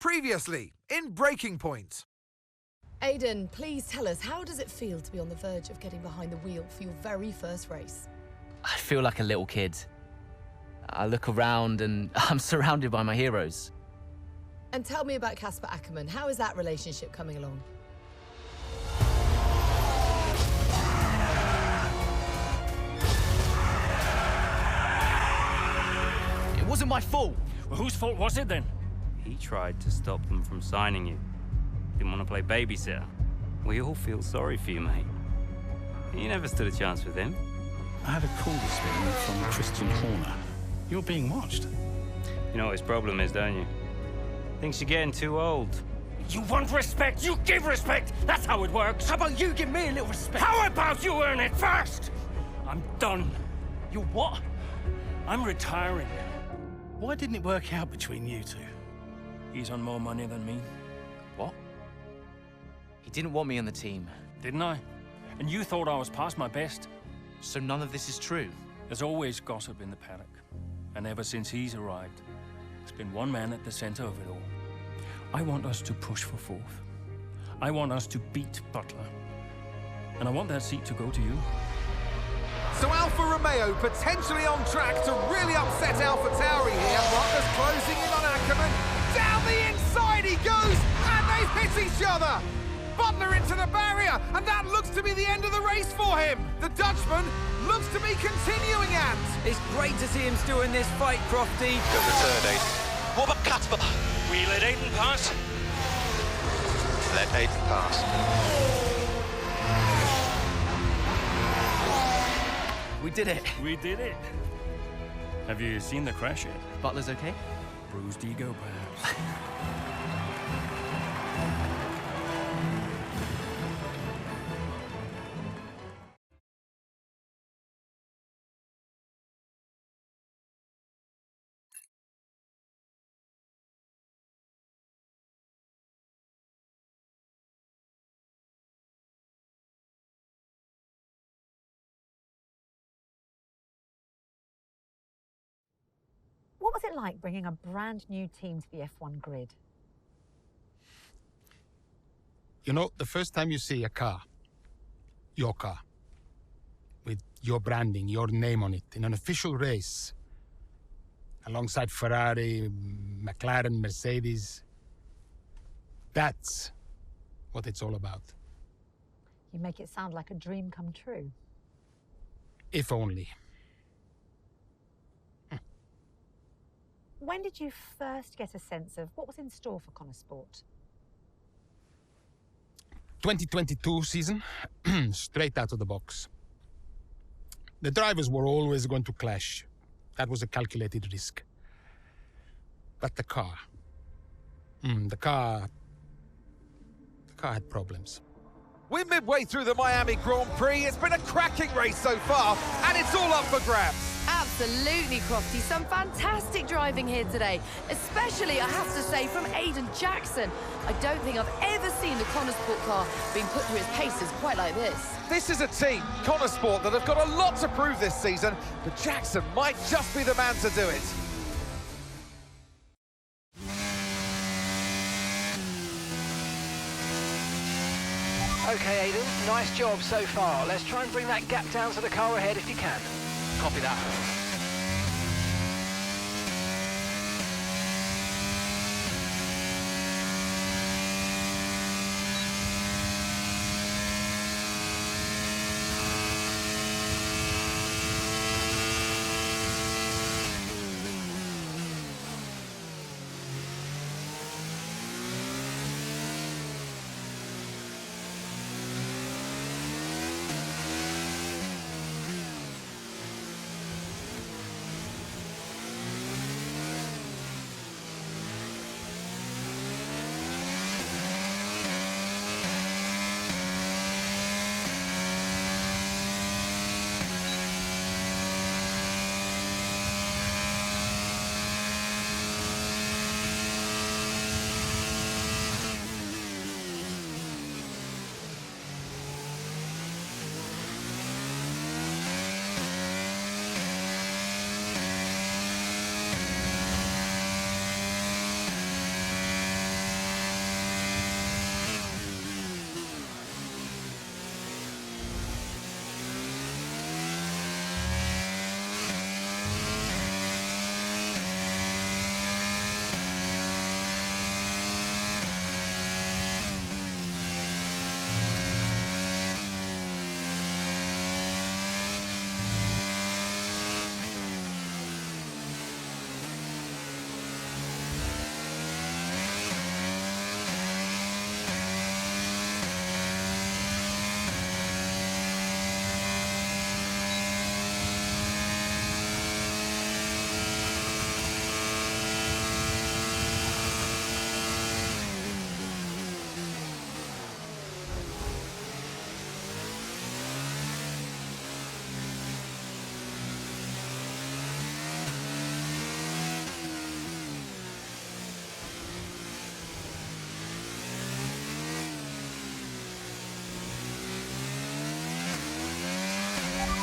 Previously, in Breaking Point. Aidan, please tell us, how does it feel to be on the verge of getting behind the wheel for your very first race? I feel like a little kid. I look around and I'm surrounded by my heroes. And tell me about Casper Ackerman. How is that relationship coming along? It wasn't my fault. Well, whose fault was it then? He tried to stop them from signing you. Didn't want to play babysitter. We all feel sorry for you, mate. You never stood a chance with him. I had a call this morning from Christian Horner. You're being watched. You know what his problem is, don't you? Thinks you're getting too old. You want respect, you give respect! That's how it works! How about you give me a little respect? How about you earn it first? I'm done. You what? I'm retiring. Why didn't it work out between you two? He's on more money than me, What? He didn't want me on the team. didn't I? And you thought I was past my best? So none of this is true. There's always gossip in the paddock. And ever since he's arrived, there's been one man at the center of it all. I want us to push for fourth. I want us to beat Butler. And I want that seat to go to you. So Alfa Romeo potentially on track to really upset AlphaTauri here. Butler's closing in on Ackerman. Down the inside he goes, and they've hit each other. Butler into the barrier, and that looks to be the end of the race for him. The Dutchman looks to be continuing and... It's great to see him still in this fight, Crofty. Good return, Aiden. What about Casper? We let Aiden pass. Let Aiden pass. We did it. We did it. Have you seen the crash yet? Butler's okay? Bruised ego, perhaps. What was it like bringing a brand new team to the F1 grid? You know, the first time you see a car, your car, with your branding, your name on it, in an official race, alongside Ferrari, McLaren, Mercedes, that's what it's all about. You make it sound like a dream come true. If only. When did you first get a sense of what was in store for Connor Sport? 2022 season, straight out of the box. The drivers were always going to clash. That was a calculated risk. But the car had problems. We're midway through the Miami Grand Prix. It's been a cracking race so far, and it's all up for grabs. Absolutely, Crofty. Some fantastic driving here today, especially, I have to say, from Aidan Jackson. I don't think I've ever seen the Connor Sport car being put through its paces quite like this. This is a team, Connor Sport, that have got a lot to prove this season, but Jackson might just be the man to do it. Okay, Aiden, nice job so far. Let's try and bring that gap down to the car ahead if you can. Copy that.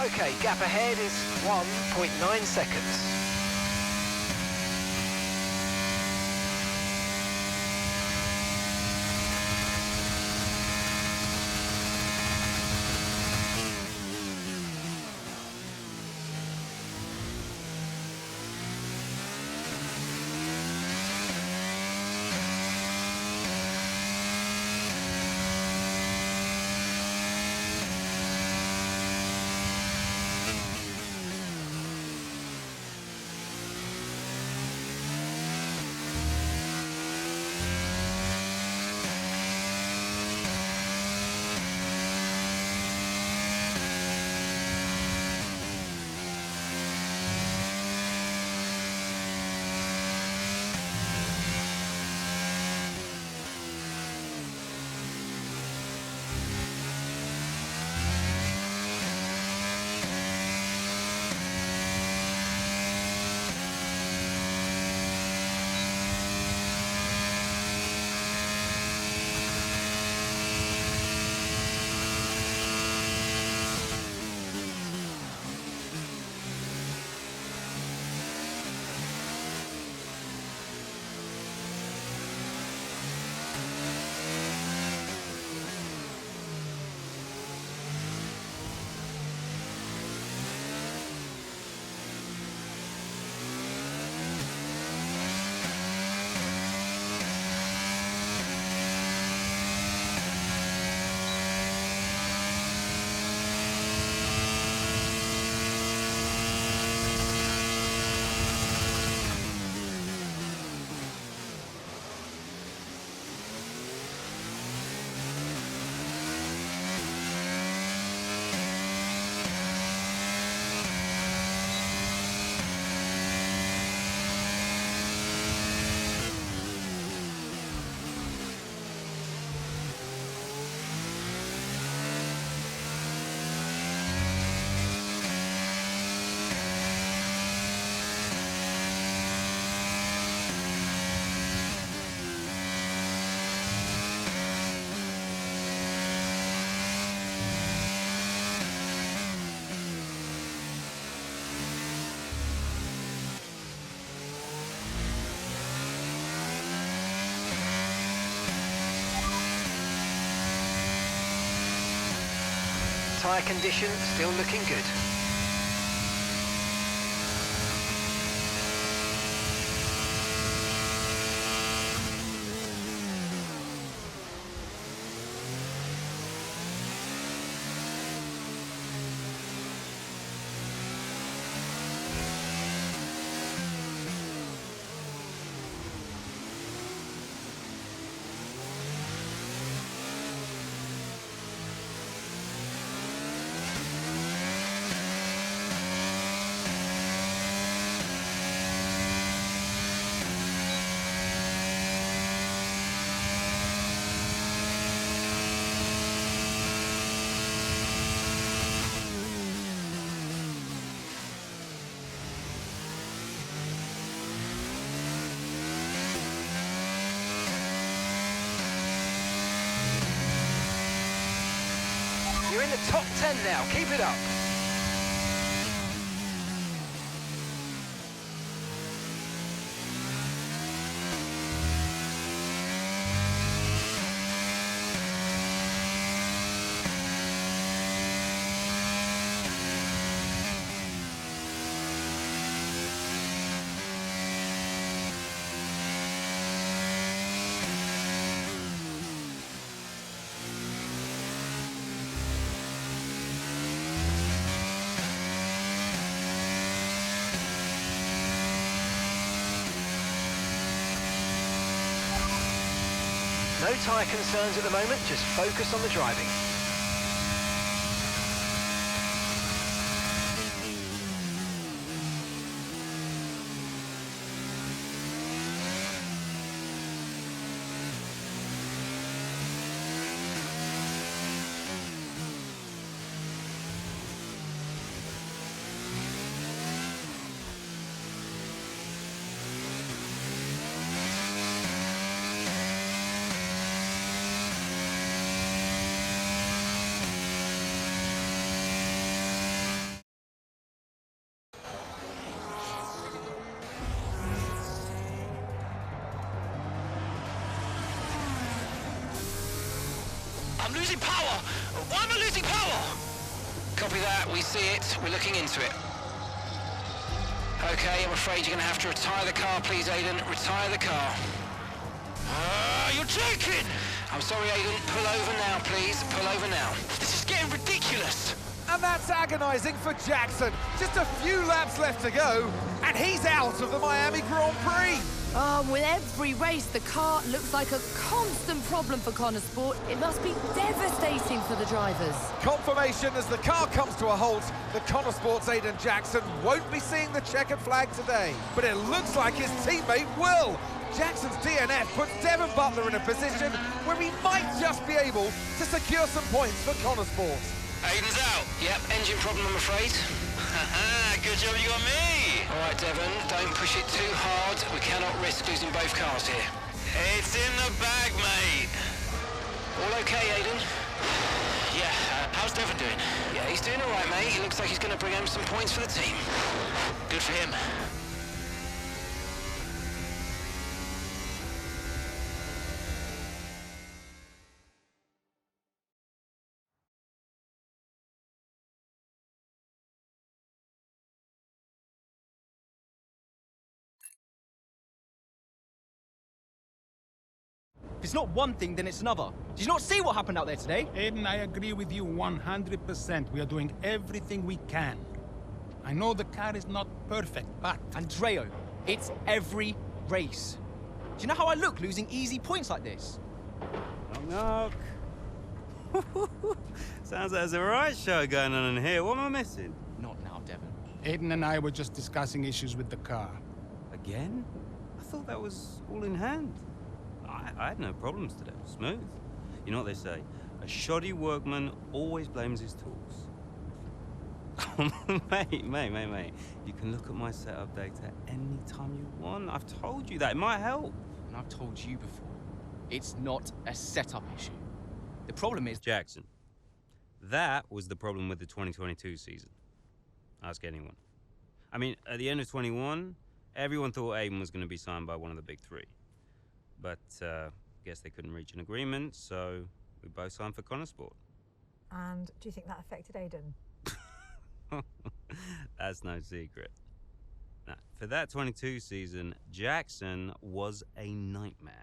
Okay, gap ahead is 1.9 seconds. Tyre condition still looking good. You're in the top 10 now, keep it up. No tyre concerns at the moment, just focus on the driving. I'm losing power! Why am I losing power? Copy that, we see it. We're looking into it. Okay, I'm afraid you're going to have to retire the car, please, Aiden. Retire the car. You're joking! I'm sorry, Aiden. Pull over now, please. Pull over now. This is getting ridiculous. And that's agonising for Jackson. Just a few laps left to go, and he's out of the Miami Grand Prix. With every race, the car looks like a constant problem for Connor Sport. It must be devastating for the drivers. Confirmation as the car comes to a halt, the Connor Sport's Aiden Jackson won't be seeing the checkered flag today. But it looks like his teammate will. Jackson's DNF puts Devon Butler in a position where he might just be able to secure some points for Connor Sport. Aiden's out. Yep, engine problem, I'm afraid. Good job you got me. All right, Devon, don't push it too hard. We cannot risk losing both cars here. It's in the bag, mate. All okay, Aiden? Yeah, how's Devon doing? Yeah, he's doing all right, mate. He looks like he's going to bring home some points for the team. Good for him. If it's not one thing, then it's another. Did you not see what happened out there today? Aiden, I agree with you 100%. We are doing everything we can. I know the car is not perfect, but... Andreo, it's every race. Do you know how I look losing easy points like this? Knock, knock. Sounds like there's a right show going on in here. What am I missing? Not now, Devon. Aiden and I were just discussing issues with the car. Again? I thought that was all in hand. I had no problems today. Smooth. You know what they say? A shoddy workman always blames his tools. mate. You can look at my setup data any time you want. I've told you that. It might help. And I've told you before, it's not a setup issue. The problem is... Jackson, that was the problem with the 2022 season. Ask anyone. I mean, at the end of 21, everyone thought Aiden was going to be signed by one of the big three. But, guess they couldn't reach an agreement, so we both signed for Connor Sport. And do you think that affected Aiden? That's no secret. Now, for that 22 season, Jackson was a nightmare.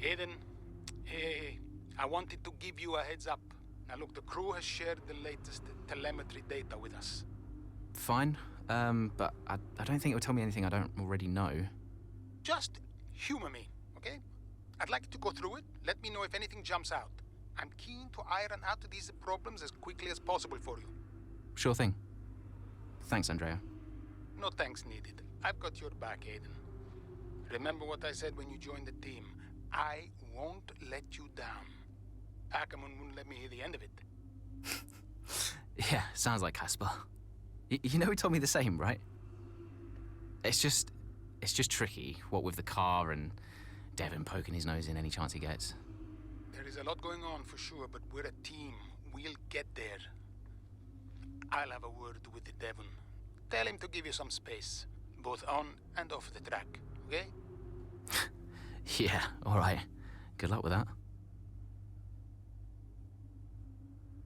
Aiden, hey, I wanted to give you a heads up. Now look, the crew has shared the latest telemetry data with us. Fine, but I don't think it'll tell me anything I don't already know. Just humor me, okay? I'd like to go through it. Let me know if anything jumps out. I'm keen to iron out these problems as quickly as possible for you. Sure thing. Thanks, Andrea. No thanks needed. I've got your back, Aiden. Remember what I said when you joined the team. I won't let you down. Ackerman wouldn't let me hear the end of it. Yeah, sounds like Casper. You know he told me the same, right? It's just tricky, what with the car and Devon poking his nose in any chance he gets. There is a lot going on for sure, but we're a team. We'll get there. I'll have a word with Devon. Tell him to give you some space, both on and off the track, okay? Yeah, all right. Good luck with that.